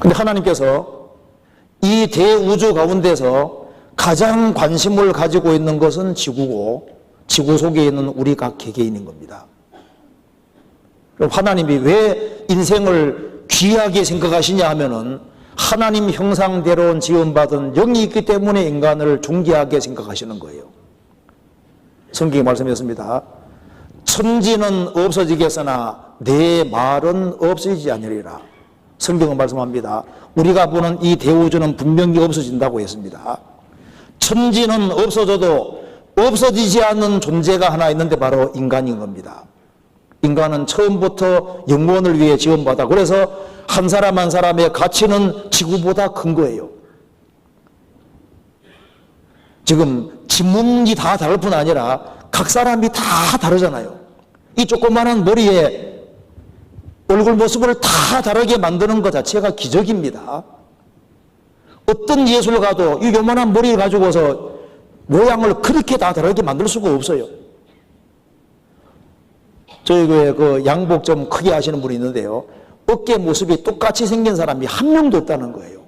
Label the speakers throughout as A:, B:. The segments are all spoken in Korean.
A: 근데 하나님께서 이 대우주 가운데서 가장 관심을 가지고 있는 것은 지구고, 지구 속에 있는 우리 각 개개인인 겁니다. 그럼 하나님이 왜 인생을 귀하게 생각하시냐 하면은 하나님 형상대로 지음받은 영이 있기 때문에 인간을 존귀하게 생각하시는 거예요. 성경에 말씀했습니다. 천지는 없어지겠으나 내 말은 없어지지 아니리라. 성경은 말씀합니다. 우리가 보는 이 대우주는 분명히 없어진다고 했습니다. 천지는 없어져도 없어지지 않는 존재가 하나 있는데 바로 인간인 겁니다. 인간은 처음부터 영원을 위해 지음받아, 그래서 한 사람 한 사람의 가치는 지구보다 큰 거예요. 지금 지문이 다 다를 뿐 아니라 각 사람이 다 다르잖아요. 이 조그마한 머리에 얼굴 모습을 다 다르게 만드는 것 자체가 기적입니다. 어떤 예술가도 이 요만한 머리를 가지고서 모양을 그렇게 다 다르게 만들 수가 없어요. 저희 교회 그 양복 좀 크게 하시는 분이 있는데요. 어깨 모습이 똑같이 생긴 사람이 한 명도 없다는 거예요.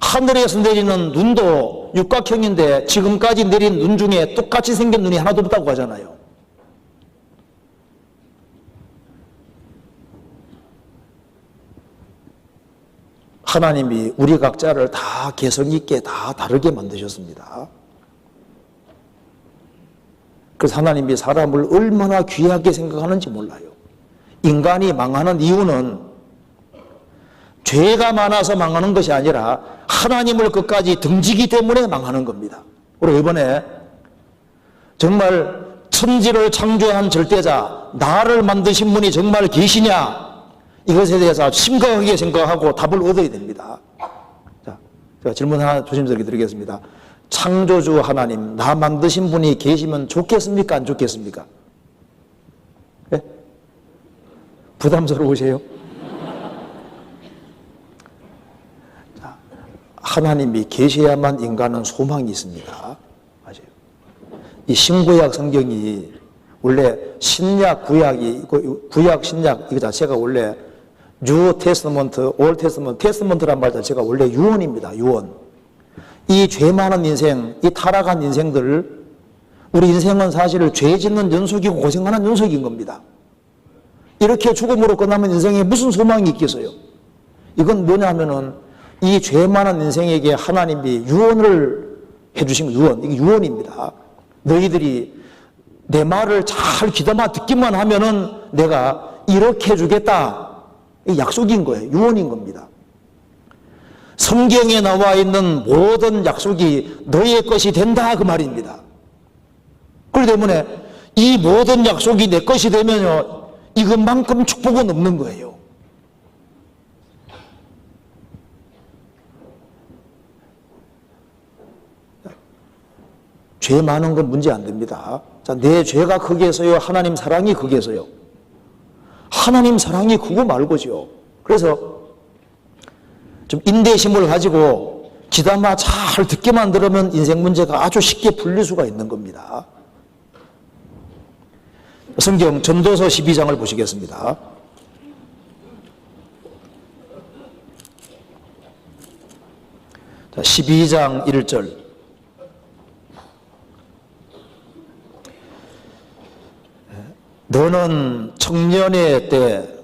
A: 하늘에서 내리는 눈도 육각형인데 지금까지 내린 눈 중에 똑같이 생긴 눈이 하나도 없다고 하잖아요. 하나님이 우리 각자를 다 개성 있게 다 다르게 만드셨습니다. 그래서 하나님이 사람을 얼마나 귀하게 생각하는지 몰라요. 인간이 망하는 이유는 죄가 많아서 망하는 것이 아니라 하나님을 끝까지 등지기 때문에 망하는 겁니다. 그리고 이번에 정말 천지를 창조한 절대자, 나를 만드신 분이 정말 계시냐, 이것에 대해서 심각하게 생각하고 답을 얻어야 됩니다. 자, 제가 질문 하나 조심스럽게 드리겠습니다. 창조주 하나님, 나 만드신 분이 계시면 좋겠습니까? 안 좋겠습니까? 네? 부담스러우세요? 자, 하나님이 계셔야만 인간은 소망이 있습니다. 맞아요. 이 신구약 성경이 원래 신약, 구약이, 구약, 신약 이거 자체가 원래 뉴 테스트먼트, 올 테스트먼트, 테스트먼트란 말 자체가 원래 유언입니다. 유언. 이 죄 많은 인생, 이 타락한 인생들, 우리 인생은 사실 죄 짓는 연속이고 고생하는 연속인 겁니다. 이렇게 죽음으로 끝나면 인생에 무슨 소망이 있겠어요? 이건 뭐냐 하면은 이 죄 많은 인생에게 하나님이 유언을 해주신 유언, 이게 유언입니다. 너희들이 내 말을 잘 귀담아 듣기만 하면은 내가 이렇게 해주겠다. 이 약속인 거예요. 유언인 겁니다. 성경에 나와 있는 모든 약속이 너의 것이 된다 그 말입니다. 그렇기 때문에 이 모든 약속이 내 것이 되면요, 이것만큼 축복은 없는 거예요. 죄 많은 건 문제 안 됩니다. 자, 내 죄가 크게서요, 하나님 사랑이 크게서요. 하나님 사랑이 크고 말고죠. 그래서 좀 인내심을 가지고 귀담아 잘 듣기만 들으면 인생 문제가 아주 쉽게 풀릴 수가 있는 겁니다. 성경 전도서 12장을 보시겠습니다. 자, 12장 1절. 너는 청년의 때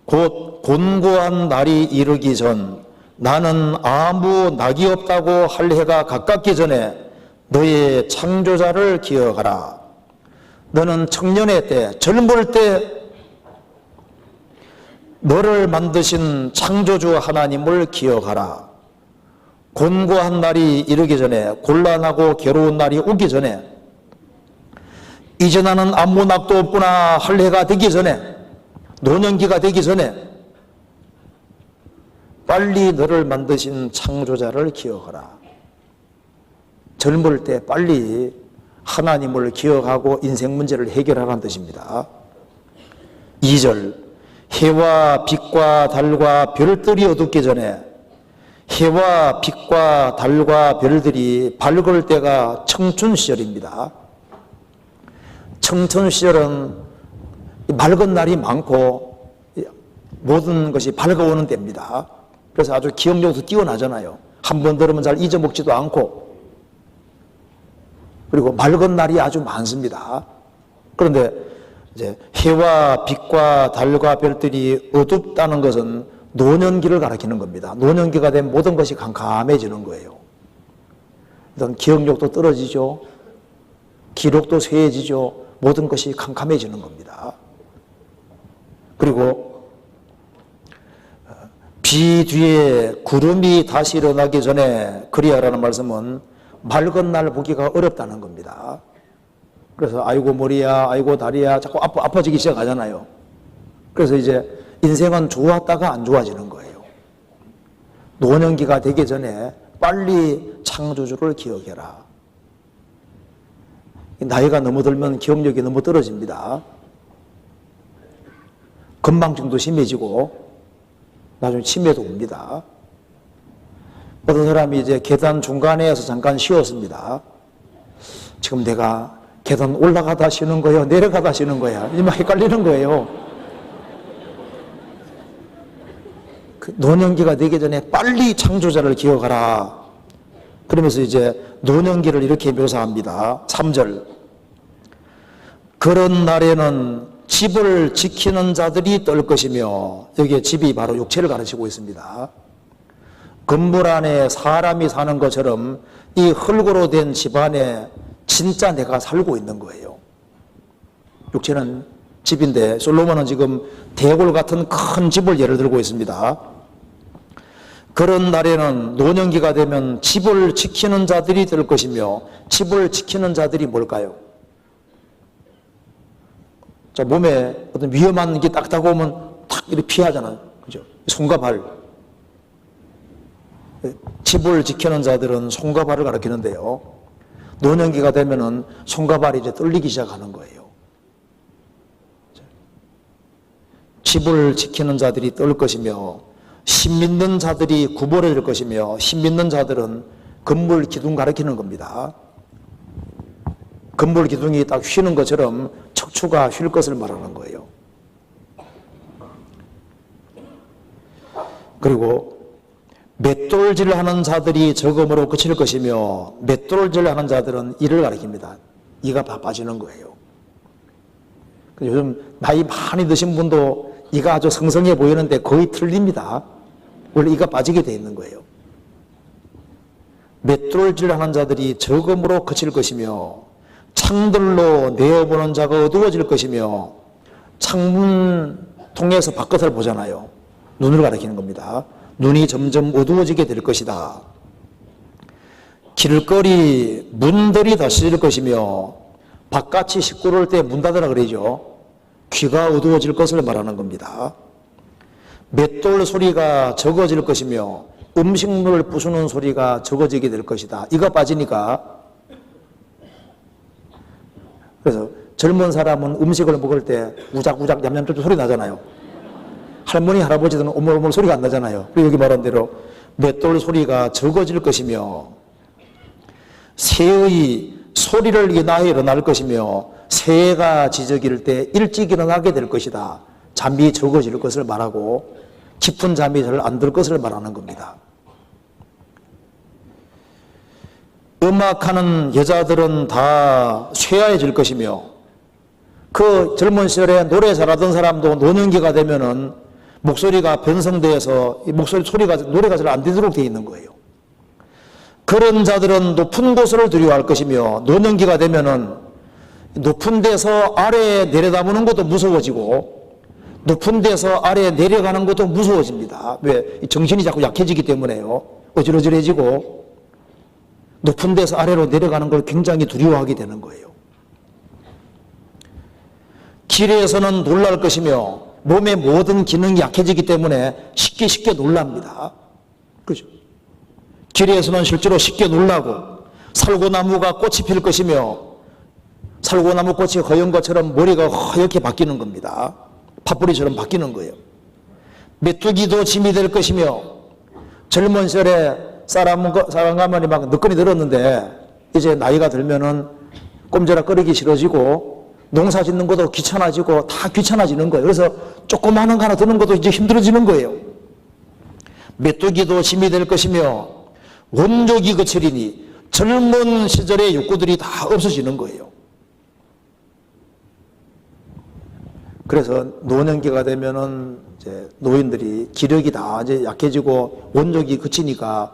A: 곧 곤고한 날이 이르기 전 나는 아무 낙이 없다고 할 해가 가깝기 전에 너의 창조자를 기억하라. 너는 청년의 때, 젊을 때 너를 만드신 창조주 하나님을 기억하라. 곤고한 날이 이르기 전에, 곤란하고 괴로운 날이 오기 전에, 이제 나는 아무 낙도 없구나 할 해가 되기 전에, 노년기가 되기 전에 빨리 너를 만드신 창조자를 기억하라. 젊을 때 빨리 하나님을 기억하고 인생 문제를 해결하라는 뜻입니다. 2절, 해와 빛과 달과 별들이 어둡기 전에, 해와 빛과 달과 별들이 밝을 때가 청춘 시절입니다. 청춘 시절은 맑은 날이 많고 모든 것이 밝아오는 때입니다. 그래서 아주 기억력도 뛰어나잖아요. 한 번 들으면 잘 잊어먹지도 않고, 그리고 맑은 날이 아주 많습니다. 그런데 이제 해와 빛과 달과 별들이 어둡다는 것은 노년기를 가리키는 겁니다. 노년기가 되면 모든 것이 캄캄해지는 거예요. 일단 기억력도 떨어지죠. 기록도 쇠해지죠. 모든 것이 캄캄해지는 겁니다. 그리고 비 뒤에 구름이 다시 일어나기 전에 그리하라는 말씀은 맑은 날 보기가 어렵다는 겁니다. 그래서 아이고 머리야, 아이고 다리야 자꾸 아파지기 시작하잖아요. 그래서 이제 인생은 좋았다가 안 좋아지는 거예요. 노년기가 되기 전에 빨리 창조주를 기억해라. 나이가 너무 들면 기억력이 너무 떨어집니다. 건망증도 심해지고 나중에 치매도 옵니다. 어떤 사람이 이제 계단 중간에서 잠깐 쉬었습니다. 지금 내가 계단 올라가다 쉬는 거예요? 내려가다 쉬는 거야? 이만 헷갈리는 거예요. 그 노년기가 되기 전에 빨리 창조자를 기억하라. 그러면서 이제 노년기를 이렇게 묘사합니다. 3절. 그런 날에는 집을 지키는 자들이 떨 것이며, 여기에 집이 바로 육체를 가르치고 있습니다. 건물 안에 사람이 사는 것처럼 이 흙으로 된 집 안에 진짜 내가 살고 있는 거예요. 육체는 집인데 솔로몬은 지금 대궐 같은 큰 집을 예를 들고 있습니다. 그런 날에는 노년기가 되면 집을 지키는 자들이 될 것이며, 집을 지키는 자들이 뭘까요? 자, 몸에 어떤 위험한 게 딱 다가오면 탁 이렇게 피하잖아요. 그죠? 손과 발. 집을 지키는 자들은 손과 발을 가리키는데요. 노년기가 되면은 손과 발이 이제 떨리기 시작하는 거예요. 집을 지키는 자들이 떨 것이며, 신 믿는 자들이 구벌해질 것이며, 신 믿는 자들은 건물 기둥 가리키는 겁니다. 건물 기둥이 딱 휘는 것처럼 척추가 쉴 것을 말하는 거예요. 그리고 맷돌질 하는 자들이 적음으로 그칠 것이며, 맷돌질 하는 자들은 이를 가리킵니다. 이가 바빠지는 거예요. 요즘 나이 많이 드신 분도 이가 아주 성성해 보이는데 거의 틀립니다. 원래 이가 빠지게 돼 있는 거예요. 맷돌질 하는 자들이 적음으로 그칠 것이며, 창들로 내어보는 자가 어두워질 것이며, 창문 통해서 바깥을 보잖아요. 눈을 가리키는 겁니다. 눈이 점점 어두워지게 될 것이다. 길거리 문들이 닫혀질 것이며, 바깥이 시끄러울 때 문 닫으라 그러죠. 귀가 어두워질 것을 말하는 겁니다. 맷돌 소리가 적어질 것이며, 음식물을 부수는 소리가 적어지게 될 것이다. 이가 빠지니까. 그래서 젊은 사람은 음식을 먹을 때 우작우작 냠냠 소리 나잖아요. 할머니 할아버지들은 오물오물 소리가 안 나잖아요. 그리고 여기 말한 대로 맷돌 소리가 적어질 것이며, 새의 소리를 인하여 일어날 것이며, 새가 지저귀를 때 일찍 일어나게 될 것이다. 잠이 적어질 것을 말하고, 깊은 잠이 잘 안 들 것을 말하는 겁니다. 음악하는 여자들은 다 쇠야해질 것이며, 그 젊은 시절에 노래 잘하던 사람도 노년기가 되면은 목소리가 변성돼서 목소리 소리가 노래가 잘 안 되도록 되어 있는 거예요. 그런 자들은 높은 곳을 두려워할 것이며, 노년기가 되면은 높은 데서 아래에 내려다보는 것도 무서워지고, 높은 데서 아래에 내려가는 것도 무서워집니다. 왜? 정신이 자꾸 약해지기 때문에요. 어지러지해지고 높은 데서 아래로 내려가는 걸 굉장히 두려워하게 되는 거예요. 길에서는 놀랄 것이며, 몸의 모든 기능이 약해지기 때문에 쉽게 놀랍니다. 그죠? 길에서는 실제로 쉽게 놀라고, 살구나무가 꽃이 필 것이며, 살구나무 꽃이 허연 것처럼 머리가 허옇게 바뀌는 겁니다. 팥뿌리처럼 바뀌는 거예요. 메뚜기도 짐이 될 것이며, 젊은 시절에 사람 가만히 막 늦건이 들었는데, 이제 나이가 들면은 꼼지락 거리기 싫어지고, 농사 짓는 것도 귀찮아지고 다 귀찮아지는 거예요. 그래서 조그마한 거 하나 드는 것도 이제 힘들어지는 거예요. 메뚜기도 짐이 될 것이며 원족이 거칠이니 젊은 시절의 욕구들이 다 없어지는 거예요. 그래서 노년기가 되면은 이제 노인들이 기력이 다 이제 약해지고 원족이 그치니까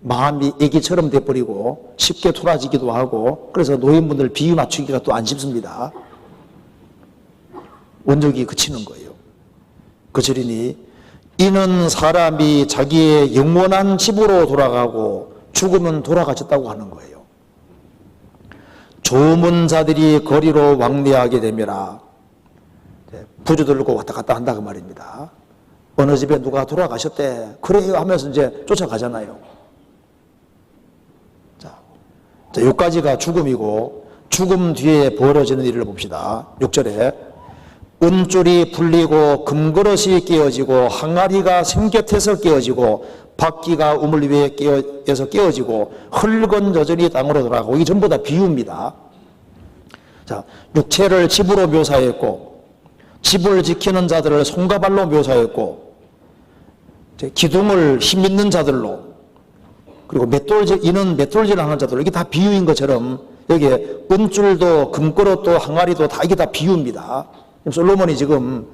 A: 마음이 애기처럼 돼버리고 쉽게 돌아지기도 하고, 그래서 노인분들 비유 맞추기가 또 안 쉽습니다. 원족이 그치는 거예요. 그러니 이는 사람이 자기의 영원한 집으로 돌아가고 죽으면 돌아가셨다고 하는 거예요. 조문자들이 거리로 왕래하게 되면라. 부주 들고 왔다 갔다 한다 그 말입니다. 어느 집에 누가 돌아가셨대, 그래요 하면서 이제 쫓아가잖아요. 자, 여기까지가 죽음이고, 죽음 뒤에 벌어지는 일을 봅시다. 6절에 은줄이 풀리고 금그릇이 깨어지고 항아리가 생곁에서 깨어지고 바퀴가 우물 위에서 깨어지고 흙은 여전히 땅으로 돌아가고, 이게 전부 다 비유입니다. 자, 육체를 집으로 묘사했고, 집을 지키는 자들을 손과 발로 묘사했고, 기둥을 힘있는 자들로, 그리고 이는 맷돌질 하는 자들, 이게 다 비유인 것처럼 여기에 은줄도 금그릇도 항아리도 다 이게 다 비유입니다. 솔로몬이 지금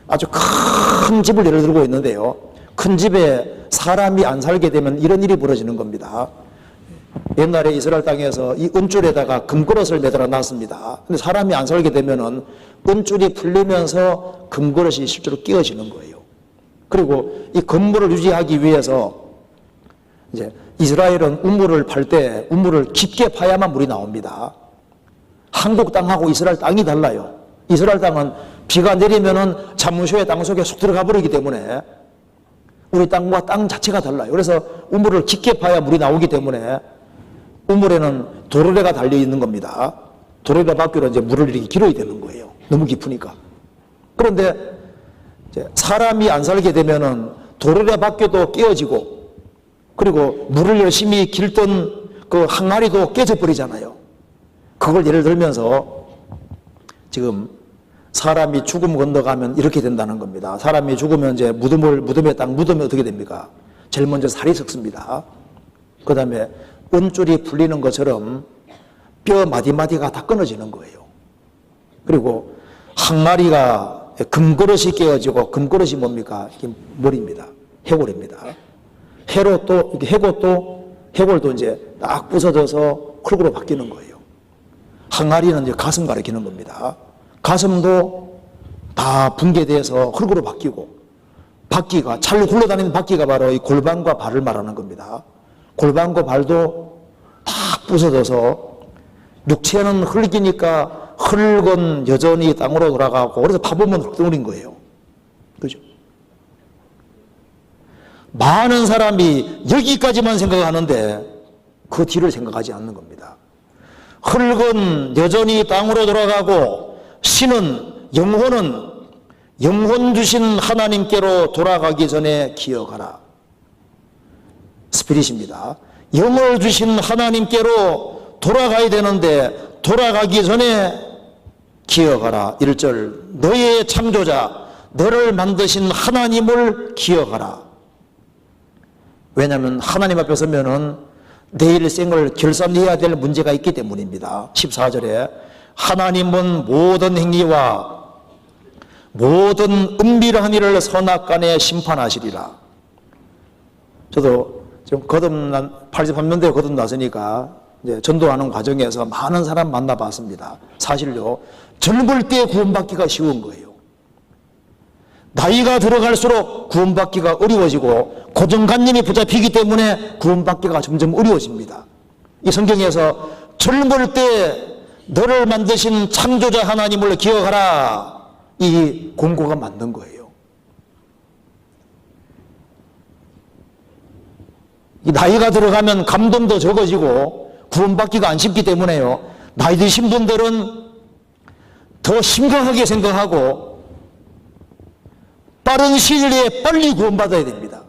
A: 아주 큰 집을 예를 들고 있는데요, 큰 집에 사람이 안 살게 되면 이런 일이 벌어지는 겁니다. 옛날에 이스라엘 땅에서 이 은줄에다가 금그릇을 매달아 놨습니다. 근데 사람이 안 살게 되면은 은줄이 풀리면서 금그릇이 실제로 끼어지는 거예요. 그리고 이 건물을 유지하기 위해서 이제 이스라엘은 우물을 팔 때 우물을 깊게 파야만 물이 나옵니다. 한국 땅하고 이스라엘 땅이 달라요. 이스라엘 땅은 비가 내리면은 잠무쇼의 땅 속에 쏙 들어가 버리기 때문에 우리 땅과 땅 자체가 달라요. 그래서 우물을 깊게 파야 물이 나오기 때문에 우물에는 도르래가 달려 있는 겁니다. 도르래 밖으로 이제 물을 이렇게 길어야 되는 거예요. 너무 깊으니까. 그런데 이제 사람이 안 살게 되면은 도르래 밖에도 깨어지고, 그리고 물을 열심히 길던 그 항아리도 깨져버리잖아요. 그걸 예를 들면서 지금 사람이 죽음 건너가면 이렇게 된다는 겁니다. 사람이 죽으면 이제 무덤에 딱 묻으면 어떻게 됩니까? 제일 먼저 살이 썩습니다. 그 다음에 은줄이 풀리는 것처럼 뼈 마디마디가 다 끊어지는 거예요. 그리고 항아리가 금그릇이 깨어지고, 금그릇이 뭡니까? 이게 머리입니다. 해골입니다. 해골도 이제 딱 부서져서 흙으로 바뀌는 거예요. 항아리는 이제 가슴 가리키는 겁니다. 가슴도 다 붕괴돼서 흙으로 바뀌고, 바퀴가, 찰로 굴러다니는 바퀴가 바로 이 골반과 발을 말하는 겁니다. 골반과 발도 다 부서져서 육체는 흙이니까 흙은 여전히 땅으로 돌아가고, 그래서 파보면 흙덩어리인 거예요. 그죠? 많은 사람이 여기까지만 생각하는데 그 뒤를 생각하지 않는 겁니다. 흙은 여전히 땅으로 돌아가고 영혼은 영혼 주신 하나님께로 돌아가기 전에 기억하라. 스피릿입니다. 영을 주신 하나님께로 돌아가야 되는데 돌아가기 전에 기억하라. 1절, 너의 창조자, 너를 만드신 하나님을 기억하라. 왜냐하면 하나님 앞에 서면은 내일 생을 결산해야 될 문제가 있기 때문입니다. 14절에 하나님은 모든 행위와 모든 은밀한 일을 선악간에 심판하시리라. 저도 지금 83년도에 거듭났으니까 이제 전도하는 과정에서 많은 사람 만나봤습니다. 사실요, 젊을 때 구원받기가 쉬운 거예요. 나이가 들어갈수록 구원받기가 어려워지고 고정관념이 붙잡히기 때문에 구원받기가 점점 어려워집니다. 이 성경에서 젊을 때 너를 만드신 창조자 하나님을 기억하라, 이 공고가 맞는 거예요. 이 나이가 들어가면 감동도 적어지고 구원받기가 안 쉽기 때문에요, 나이 드신 분들은 더 심각하게 생각하고 빠른 시일 내에 빨리 구원받아야 됩니다.